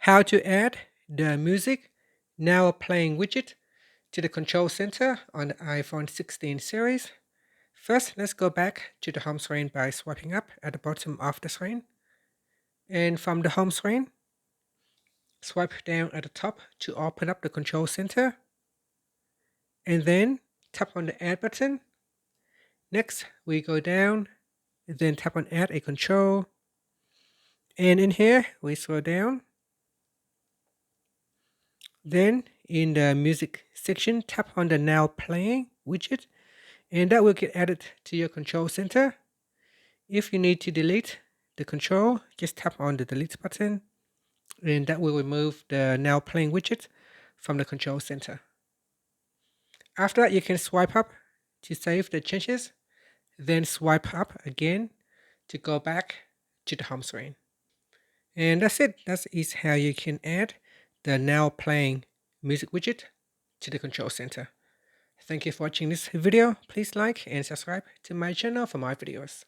How to add the music now playing widget to the control center on the iPhone 16 series. First, let's go back to the home screen by swiping up at the bottom of the screen. And from the home screen, swipe down at the top to open up the control center. And then tap on the add button. Next, we go down, then tap on add a control. And in here, we scroll down. Then in the music section, tap on the now playing widget, and that will get added to your control center. If you need to delete the control, just tap on the delete button, and that will remove the now playing widget from the control center. After that, you can swipe up to save the changes, then swipe up again to go back to the home screen. And that's it. That is how you can add the now playing music widget to the control center. Thank you for watching this video. Please like and subscribe to my channel for more videos.